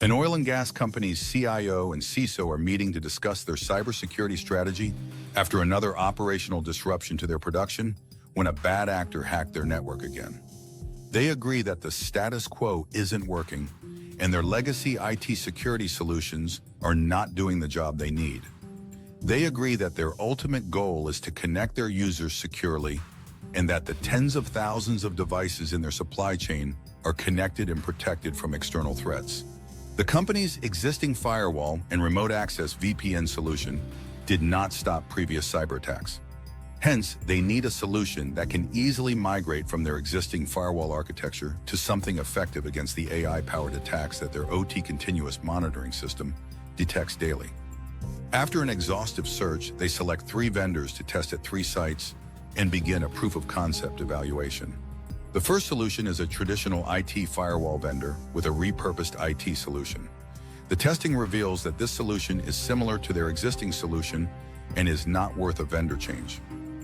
An oil and gas company's CIO and CISO are meeting to discuss their cybersecurity strategy after another operational disruption to their production when a bad actor hacked their network again. They agree that the status quo isn't working and their legacy IT security solutions are not doing the job they need. They agree that their ultimate goal is to connect their users securely and that the tens of thousands of devices in their supply chain are connected and protected from external threats. The company's existing firewall and remote access VPN solution did not stop previous cyber attacks. Hence, they need a solution that can easily migrate from their existing firewall architecture to something effective against the AI-powered attacks that their OT continuous monitoring system detects daily. After an exhaustive search, they select 3 vendors to test at 3 sites and begin a proof-of-concept evaluation. The first solution is a traditional IT firewall vendor with a repurposed IT solution. The testing reveals that this solution is similar to their existing solution and is not worth a vendor change.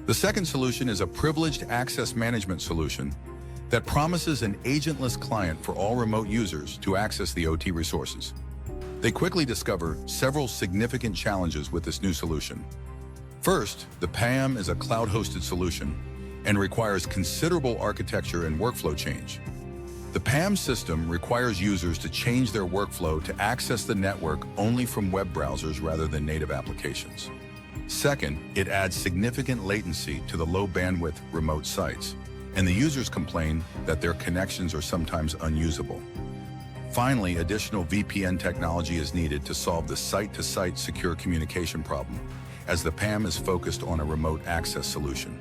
The second solution is a privileged access management solution that promises an agentless client for all remote users to access the OT resources. They quickly discover several significant challenges with this new solution. First, the PAM is a cloud-hosted solution and requires considerable architecture and workflow change. The PAM system requires users to change their workflow to access the network only from web browsers rather than native applications. Second, it adds significant latency to the low-bandwidth remote sites, and the users complain that their connections are sometimes unusable. Finally, additional VPN technology is needed to solve the site-to-site secure communication problem, as the PAM is focused on a remote access solution.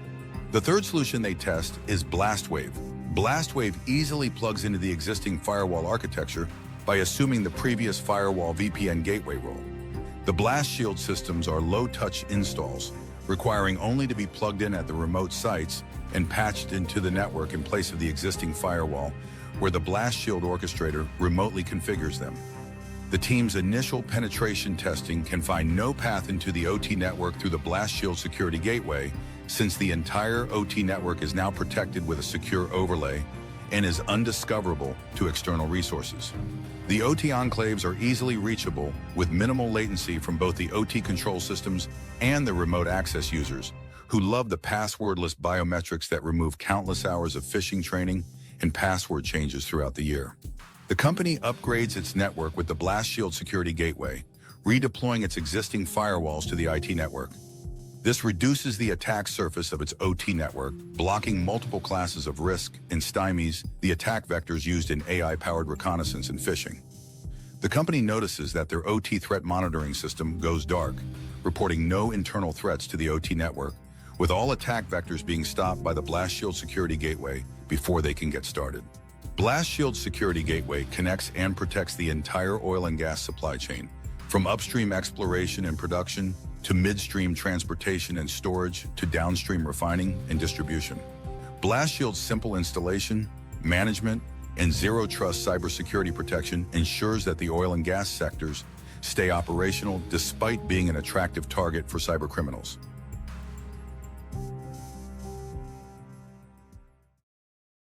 The third solution they test is BlastWave. BlastWave easily plugs into the existing firewall architecture by assuming the previous firewall VPN gateway role. The Blast Shield systems are low-touch installs, requiring only to be plugged in at the remote sites and patched into the network in place of the existing firewall, where the Blast Shield orchestrator remotely configures them. The team's initial penetration testing can find no path into the OT network through the Blast Shield security gateway, since the entire OT network is now protected with a secure overlay and is undiscoverable to external resources. The OT enclaves are easily reachable with minimal latency from both the OT control systems and the remote access users, who love the passwordless biometrics that remove countless hours of phishing training and password changes throughout the year. The company upgrades its network with the Blast Shield security gateway, redeploying its existing firewalls to the IT network. This reduces the attack surface of its OT network, blocking multiple classes of risk and stymies the attack vectors used in AI-powered reconnaissance and phishing. The company notices that their OT threat monitoring system goes dark, reporting no internal threats to the OT network, with all attack vectors being stopped by the Blast Shield security gateway before they can get started. Blast Shield security gateway connects and protects the entire oil and gas supply chain, from upstream exploration and production to midstream transportation and storage to downstream refining and distribution. Blast Shield's simple installation, management, and zero-trust cybersecurity protection ensures that the oil and gas sectors stay operational despite being an attractive target for cybercriminals.